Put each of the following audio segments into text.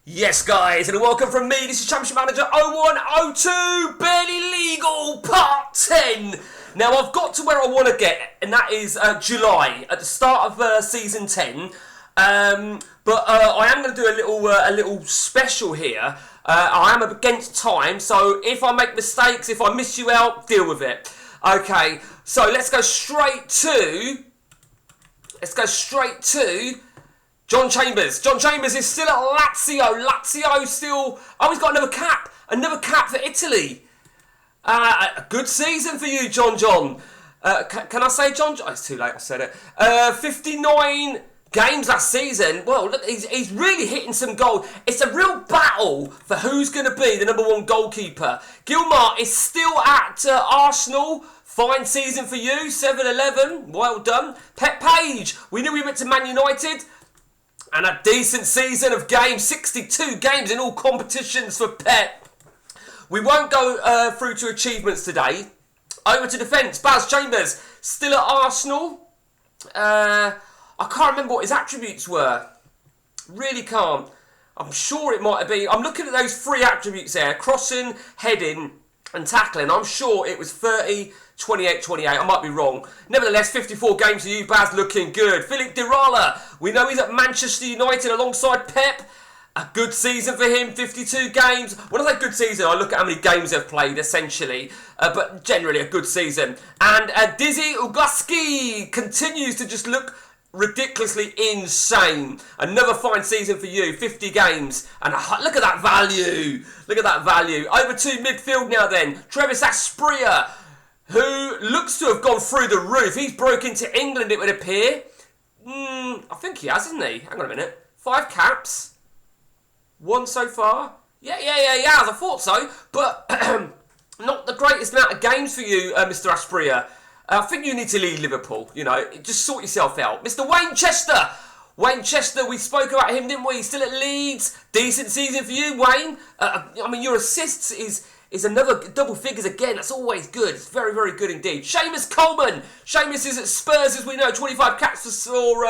Yes, guys, and welcome from me. This is Championship Manager 0102, Barely Legal, Part 10. Now, I've got to where I want to get, and that is July, at the start of Season 10. But I am going to do a little special here. I am against time, so if I make mistakes, if I miss you out, deal with it. Okay, so let's go straight to John Chambers. John Chambers is still at Lazio. Lazio still... Oh, he's got another cap. Another cap for Italy. A good season for you, John. Can I say John? Oh, it's too late, I said it. 59 games last season. Well, look, he's really hitting some goals. It's a real battle for who's going to be the number one goalkeeper. Gilmar is still at Arsenal. Fine season for you. 7-11. Well done. Pep Page. We knew we went to Man United. And a decent season of games, 62 games in all competitions for Pep. We won't go through to achievements today. Over to defence, Baz Chambers, still at Arsenal. I can't remember what his attributes were. Really can't. I'm sure it might have been. I'm looking at those three attributes there. Crossing, heading and tackling. I'm sure it was 30, 28, 28. I might be wrong. Nevertheless, 54 games for you, Baz, looking good. Philip Dirala, we know he's at Manchester United alongside Pep. A good season for him, 52 games. When I say good season, I look at how many games they've played, essentially. But generally, a good season. And Dizzy Ugoski continues to just look ridiculously insane. Another fine season for you, 50 games. And look at that value. Look at that value. Over to midfield now then. Travis Aspria, who looks to have gone through the roof. He's broke into England, it would appear. I think he has, hasn't he? Hang on a minute. 5 caps. 1 so far. Yeah, I thought so. But not the greatest amount of games for you, Mr. Aspria. I think you need to leave Liverpool, just sort yourself out. Mr. Wayne Chester. Wayne Chester, we spoke about him, didn't we? He's still at Leeds. Decent season for you, Wayne. Your assists is another double figures again. That's always good. It's very, very good indeed. Seamus Coleman. Seamus is at Spurs, as we know. 25 caps for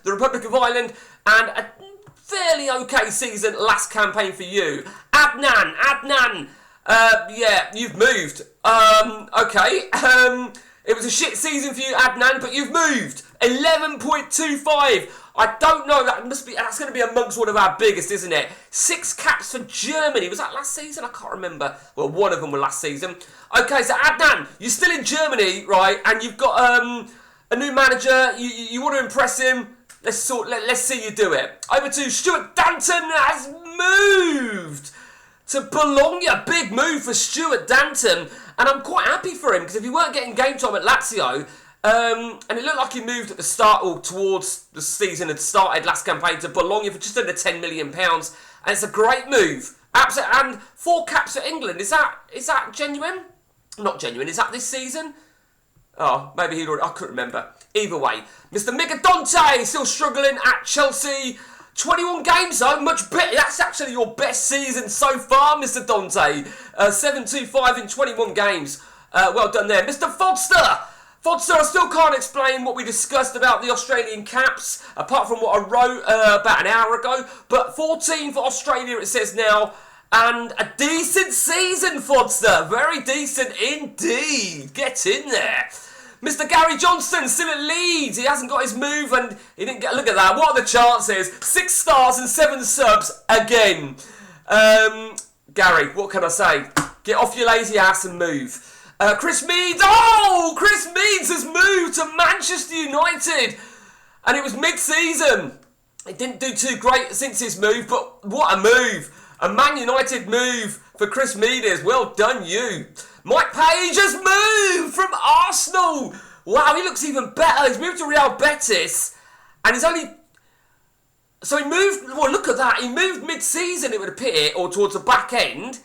the Republic of Ireland. And a fairly okay season last campaign for you. Adnan. You've moved. Okay. It was a shit season for you, Adnan, but you've moved. 11.25. I don't know. That's going to be amongst one of our biggest, isn't it? 6 caps for Germany. Was that last season? I can't remember. Well, one of them were last season. Okay, so Adnan, you're still in Germany, right? And you've got a new manager. You want to impress him. Let's see you do it. Over to Stuart Danton has moved to Bologna. Big move for Stuart Danton. And I'm quite happy for him, because if he weren't getting game time at Lazio, and it looked like he moved at the start, or towards the season had started last campaign, to Bologna for just under £10 million. And it's a great move. Absolutely. And 4 caps for England. Is that genuine? Not genuine. Is that this season? Oh, maybe he'd already... I couldn't remember. Either way. Mr. Migadonte still struggling at Chelsea. 21 games though, much better. That's actually your best season so far, Mr. Dante. 7-2-5 in 21 games. Well done there. Mr. Fodster, I still can't explain what we discussed about the Australian caps, apart from what I wrote about an hour ago. But 14 for Australia, it says now. And a decent season, Fodster. Very decent indeed. Get in there. Mr. Gary Johnston still at Leeds. He hasn't got his move and he didn't get... Look at that. What are the chances? 6 stars and 7 subs again. Gary, what can I say? Get off your lazy ass and move. Chris Meads. Oh! Chris Meads has moved to Manchester United. And it was mid-season. It didn't do too great since his move, but what a move. A Man United move for Chris Meads. Well done, you. Mike Page has moved from Arsenal. Wow, he looks even better. He's moved to Real Betis. And he's only... So he moved... Well, look at that. He moved mid-season, it would appear, or towards the back end.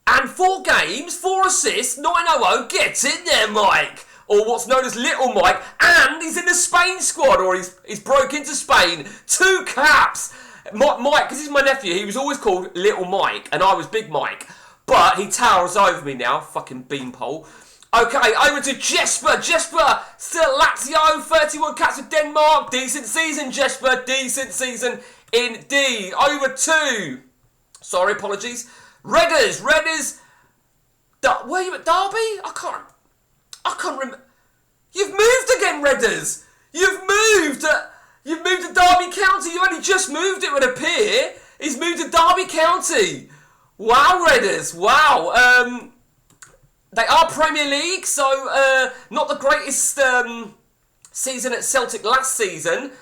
And 4 games, 4 assists, 9-0. Get in there, Mike. Or what's known as Little Mike. And he's in the Spain squad, or he's broke into Spain. 2 caps. Mike, because he's my nephew, he was always called Little Mike, and I was Big Mike. But he towers over me now, fucking beanpole. Okay, over to Jesper. Jesper, still at Lazio, 31 caps for Denmark. Decent season, Jesper, decent season indeed. Over to Sorry, apologies. Redders. Were you at Derby? I can't remember. You've moved again, Redders. You've moved to Derby County. You only just moved, it would appear. He's moved to Derby County. Wow, Redders. Wow. They are Premier League, so not the greatest season at Celtic last season.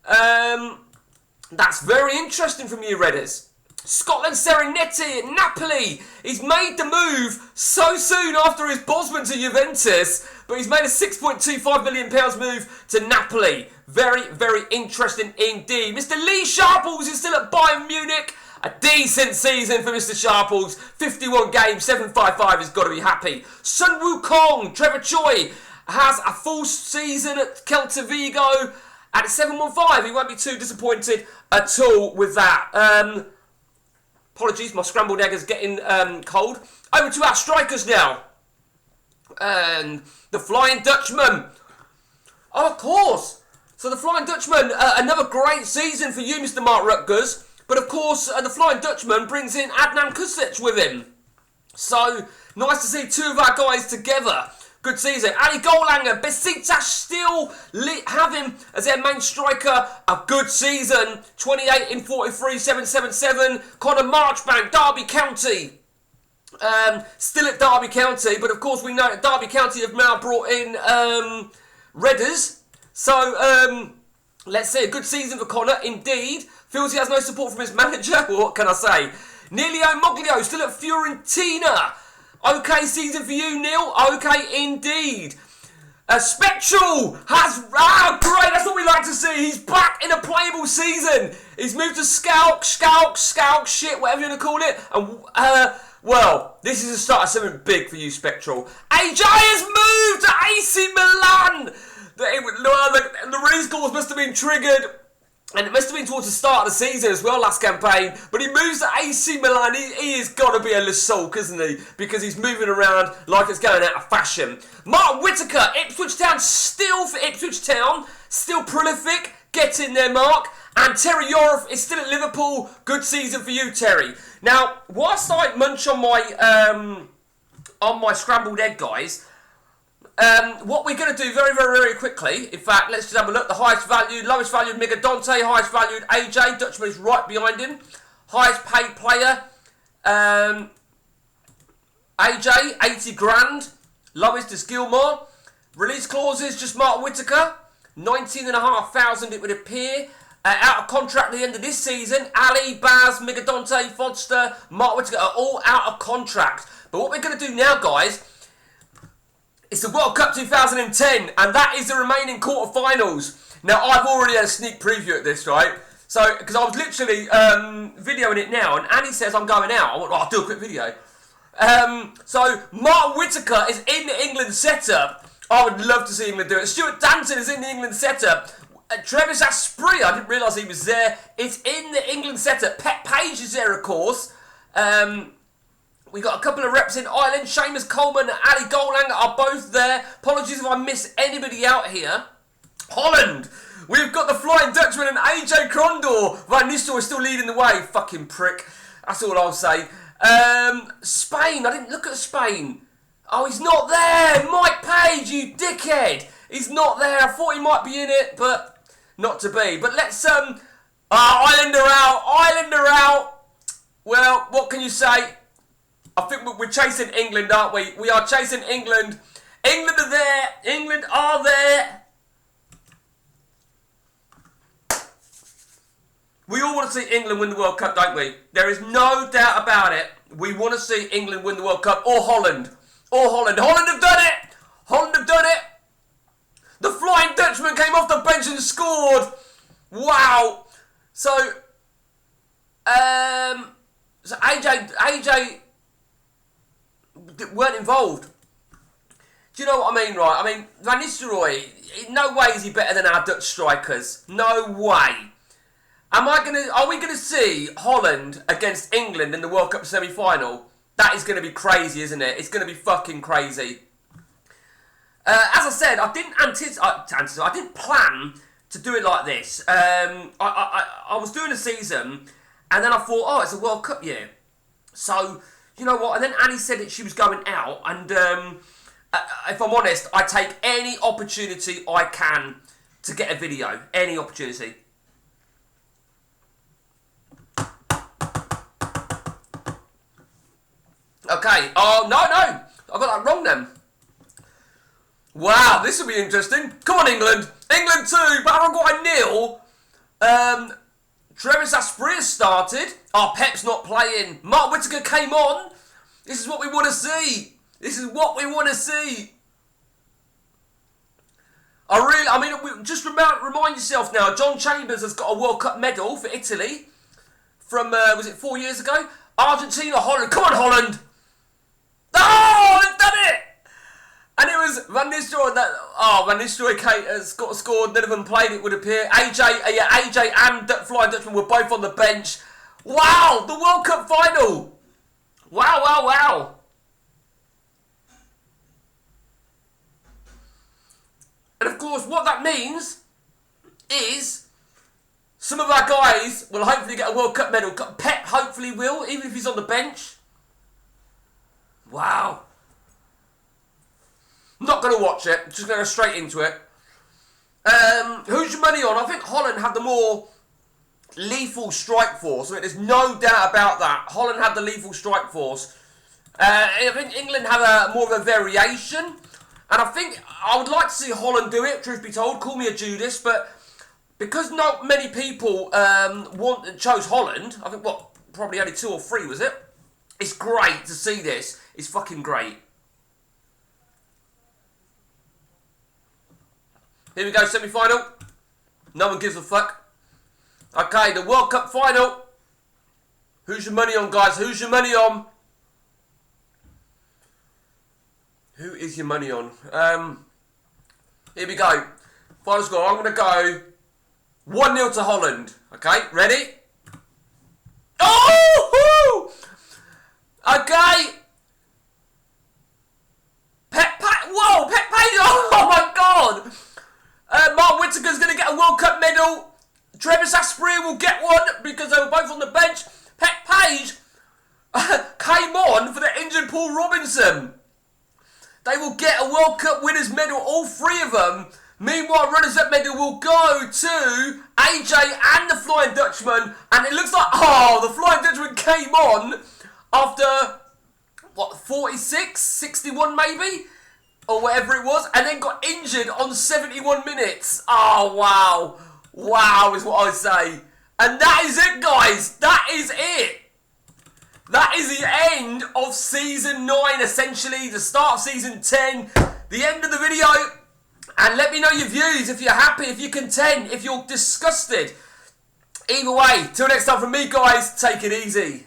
That's very interesting from you, Redders. Scotland Serenity at Napoli. He's made the move so soon after his Bosman to Juventus, but he's made a £6.25 million move to Napoli. Very, very interesting indeed. Mr. Lee Sharples is still at Bayern Munich. A decent season for Mr. Sharples. 51 games, 755 has got to be happy. Sun Wukong, Trevor Choi, has a full season at Celta Vigo at 715. He won't be too disappointed at all with that. Apologies, my scrambled egg is getting cold. Over to our strikers now. And the Flying Dutchman. Oh, of course. So the Flying Dutchman, another great season for you, Mr. Mark Rutgers. But of course, the Flying Dutchman brings in Adnan Kusic with him. So, nice to see two of our guys together. Good season. Ali Golanger, Besiktas still have him as their main striker. A good season. 28 in 43, 777. Connor Marchbank, Derby County. Still at Derby County, but of course we know that Derby County have now brought in Redders. So, let's see. A good season for Connor, indeed. Feels he has no support from his manager. Well, what can I say? Neilio Moglio, still at Fiorentina. Okay season for you, Neil. Okay, indeed. Spectral has... great. That's what we like to see. He's back in a playable season. He's moved to Scout, shit, whatever you want to call it. And, well, this is the start of something big for you, Spectral. AJ has moved to AC Milan. The rescores must have been triggered. And it must have been towards the start of the season as well, last campaign. But he moves to AC Milan. He has got to be a Lussolk, isn't he? Because he's moving around like it's going out of fashion. Mark Whittaker, Ipswich Town, still for Ipswich Town. Still prolific. Get in there, Mark. And Terry Yorf is still at Liverpool. Good season for you, Terry. Now, whilst I munch on my scrambled egg, guys... what we're going to do very, very, very quickly, in fact, let's just have a look. The highest valued, lowest valued Migadonte, highest valued AJ, Dutchman is right behind him. Highest paid player, AJ, 80 grand. Lowest is Gilmore. Release clauses, just Mark Whittaker, 19,500 it would appear. Out of contract at the end of this season, Ali, Baz, Migadonte, Fodster, Mark Whittaker are all out of contract. But what we're going to do now, guys... It's the World Cup 2010, and that is the remaining quarterfinals. Now, I've already had a sneak preview at this, right? So, because I was literally videoing it now, and Annie says I'm going out. I went, I'll do a quick video. So, Mark Whittaker is in the England setup. I would love to see England do it. Stuart Danton is in the England setup. Travis Asprey, I didn't realise he was there. It's in the England setup. Pet Page is there, of course. We got a couple of reps in Ireland. Seamus Coleman and Ali Golanger are both there. Apologies if I miss anybody out here. Holland. We've got the Flying Dutchman and AJ Krondor. Van Nistelrooy is still leading the way. Fucking prick. That's all I'll say. Spain. I didn't look at Spain. Oh, he's not there. Mike Page, you dickhead. He's not there. I thought he might be in it, but not to be. But let's... Islander out. Islander out. Well, what can you say? I think we're chasing England, aren't we? We are chasing England. England are there. England are there. We all want to see England win the World Cup, don't we? There is no doubt about it. We want to see England win the World Cup. Or Holland. Or Holland. Holland have done it. Holland have done it. The Flying Dutchman came off the bench and scored. Wow. So AJ weren't involved. Do you know what I mean, right? I mean, Van Nistelrooy, in no way is he better than our Dutch strikers. No way. Are we gonna see Holland against England in the World Cup semi-final? That is gonna be crazy, isn't it? It's gonna be fucking crazy. As I said, I didn't plan to do it like this. I was doing a season, And then I thought, oh, it's a World Cup year. So, you know what? And then Annie said that she was going out. And if I'm honest, I take any opportunity I can to get a video. Any opportunity. Okay. Oh, no. I got that wrong then. Wow, this will be interesting. Come on, England. England 2, but I've got a nil. Travis Asprey has started. Oh, Pep's not playing. Mark Whittaker came on. This is what we want to see. Just remind yourself now, John Chambers has got a World Cup medal for Italy from, was it 4 years ago? Argentina, Holland. Come on, Holland. Oh, they've done it. And it was Van Nistelrooy Van Nistelrooy has got scored. None of them played, it would appear. AJ and Flying Dutchman were both on the bench. Wow, the World Cup final. Wow. And of course, what that means is some of our guys will hopefully get a World Cup medal. Pep hopefully will, even if he's on the bench. Wow. I'm not going to watch it. Just going to go straight into it. Who's your money on? I think Holland had the more lethal strike force. I mean, there's no doubt about that. Holland had the lethal strike force. I think England had more of a variation. And I think I would like to see Holland do it, truth be told. Call me a Judas. But because not many people chose Holland, I think, probably only 2 or 3, was it? It's great to see this. It's fucking great. Here we go, semi-final. No one gives a fuck. Okay, the World Cup final. Who's your money on, guys? Who's your money on? Who is your money on? Here we go. Final score. I'm going to go 1-0 to Holland. Okay, ready? Oh! Okay. Pep Page. Oh my God. Mark Whittaker's going to get a World Cup medal. Travis Asprey will get one because they were both on the bench. Pep Page came on for the injured Paul Robinson. They will get a World Cup winners medal, all 3 of them. Meanwhile, runners-up medal will go to AJ and the Flying Dutchman. And it looks like, the Flying Dutchman came on after, 46, 61 maybe? Or whatever it was, and then got injured on 71 minutes. Oh, wow. Wow is what I say. And that is it, guys. That is it. That is the end of Season 9, essentially. The start of Season 10. The end of the video. And let me know your views, if you're happy, if you're content, if you're disgusted. Either way, till next time from me, guys, take it easy.